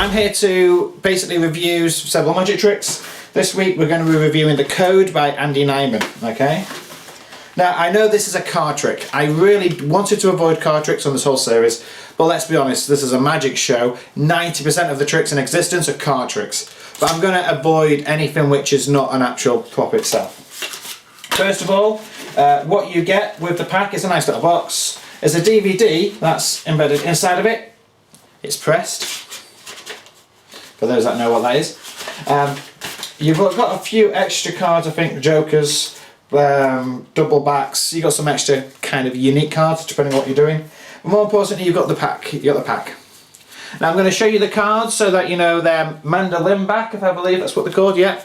I'm here to basically review several magic tricks. This week we're going to be reviewing The Code by Andy Nyman, okay? Now, I know this is a card trick. I really wanted to avoid card tricks on this whole series, but let's be honest, this is a magic show. 90% of the tricks in existence are card tricks. But I'm going to avoid anything which is not an actual prop itself. First of all, what you get with the pack is a nice little box. There's a DVD that's embedded inside of it. It's pressed, for those that know what that is. You've got a few extra cards, I think, jokers, double backs. You've got some extra kind of unique cards depending on what you're doing. But more importantly, you've got the pack. You've got the pack. Now I'm going to show you the cards so that you know they're mandolin back, if I believe that's what they're called, yeah.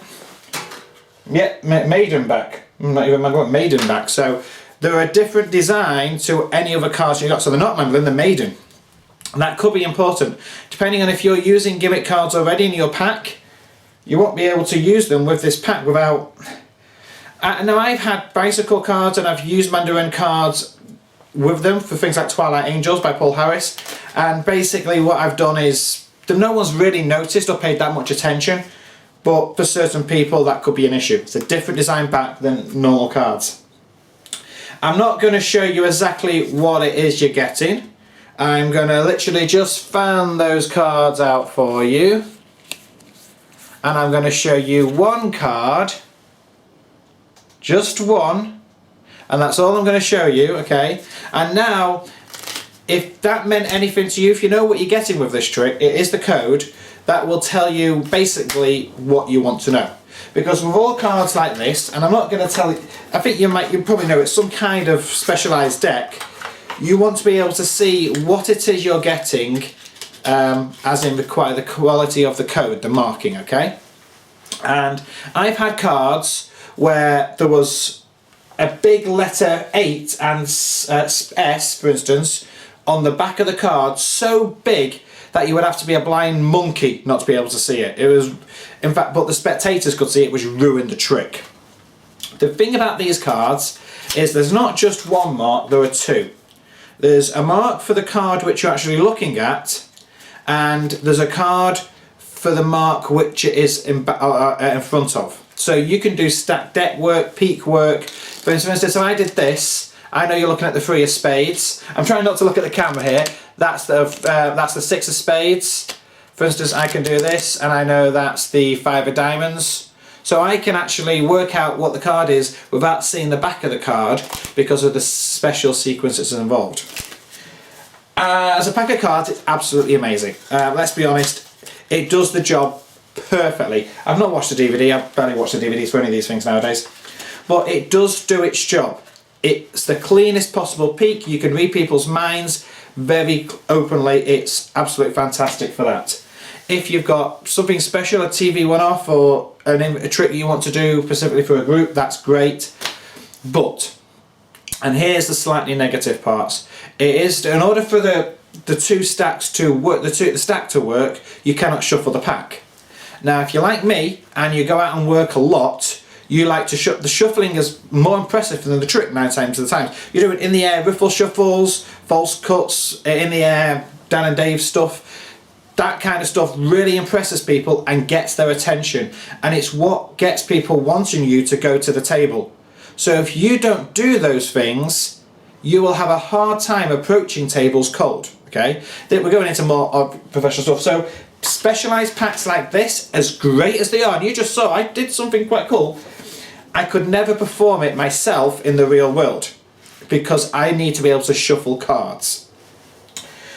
Yeah, maiden back. Not even mandolin, maiden back. So they're a different design to any other cards you got. So they're not mandolin, they're maiden. And that could be important. Depending on if you're using gimmick cards already in your pack, you won't be able to use them with this pack without... now I've had bicycle cards and I've used Mandarin cards with them for things like Twilight Angels by Paul Harris, and basically what I've done is no one's really noticed or paid that much attention, but for certain people that could be an issue. It's a different design back than normal cards. I'm not going to show you exactly what it is you're getting. I'm going to literally just fan those cards out for you, and I'm going to show you one card, just one, and that's all I'm going to show you, okay? And now, if that meant anything to you, if you know what you're getting with this trick, it is the code that will tell you basically what you want to know. Because with all cards like this, and I'm not going to tell you, I think you probably know it's some kind of specialised deck. You want to be able to see what it is you're getting, as in the quality of the code, the marking, okay? And I've had cards where there was a big letter 8 and S, for instance, on the back of the card, so big that you would have to be a blind monkey not to be able to see it. It was, in fact, but the spectators could see it, which ruined the trick. The thing about these cards is there's not just one mark, there are two. There's a mark for the card which you're actually looking at, and there's a card for the mark which it is in front of. So you can do stack deck work, peek work. For instance, if I did this, I know you're looking at the 3 of spades. I'm trying not to look at the camera here. That's the 6 of spades. For instance, I can do this, and I know that's the 5 of diamonds. So I can actually work out what the card is without seeing the back of the card because of the special sequences involved. As a pack of cards, it's absolutely amazing. Let's be honest, it does the job perfectly. I've not watched the DVD, I've barely watched the DVDs for any of these things nowadays. But it does do its job. It's the cleanest possible peek, you can read people's minds very openly, it's absolutely fantastic for that. If you've got something special, a TV one-off or a trick you want to do specifically for a group, that's great. But, and here's the slightly negative parts, it is, in order for the two stacks to work, the stack to work, you cannot shuffle the pack. Now if you're like me and you go out and work a lot, you like to the shuffling is more impressive than the trick 9 times of the time. You're doing in the air riffle shuffles, false cuts, in the air Dan and Dave stuff. That kind of stuff really impresses people and gets their attention, and it's what gets people wanting you to go to the table. So if you don't do those things, you will have a hard time approaching tables cold, okay? We're going into more professional stuff. So specialised packs like this, as great as they are, and you just saw I did something quite cool, I could never perform it myself in the real world because I need to be able to shuffle cards.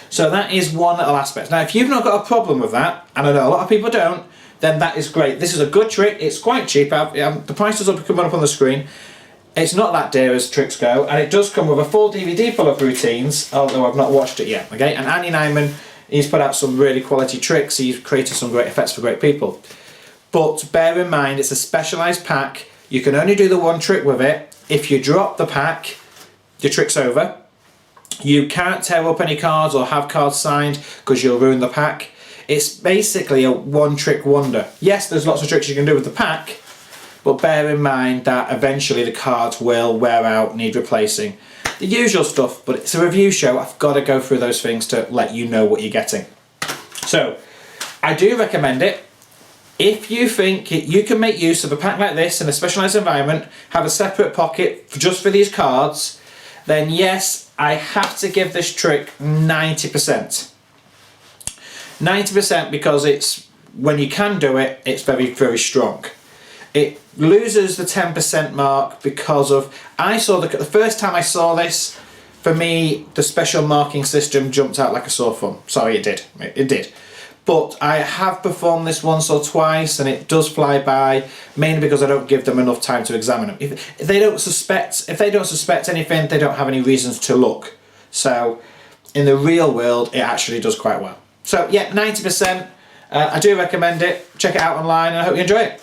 So that is one little aspect. Now if you've not got a problem with that, and I know a lot of people don't, then that is great. This is a good trick, it's quite cheap, the prices will be coming up on the screen. It's not that dear as tricks go, and it does come with a full DVD full of routines, although I've not watched it yet, okay? And Andy Nyman, he's put out some really quality tricks, he's created some great effects for great people. But bear in mind, it's a specialised pack, you can only do the one trick with it. If you drop the pack, your trick's over. You can't tear up any cards or have cards signed because you'll ruin the pack. It's basically a one trick wonder. Yes, there's lots of tricks you can do with the pack, but bear in mind that eventually the cards will wear out, need replacing. The usual stuff, but it's a review show, I've got to go through those things to let you know what you're getting. So, I do recommend it. If you think you can make use of a pack like this in a specialised environment, have a separate pocket just for these cards, then yes, I have to give this trick 90%. 90% because it's, when you can do it, it's very, very strong. It loses the 10% mark because of, the first time I saw this, for me, the special marking system jumped out like a sore thumb. Sorry, it did. It did. But I have performed this once or twice and it does fly by, mainly because I don't give them enough time to examine them. If they don't suspect anything, they don't have any reasons to look. So in the real world, it actually does quite well. So yeah, 90%. I do recommend it. Check it out online and I hope you enjoy it.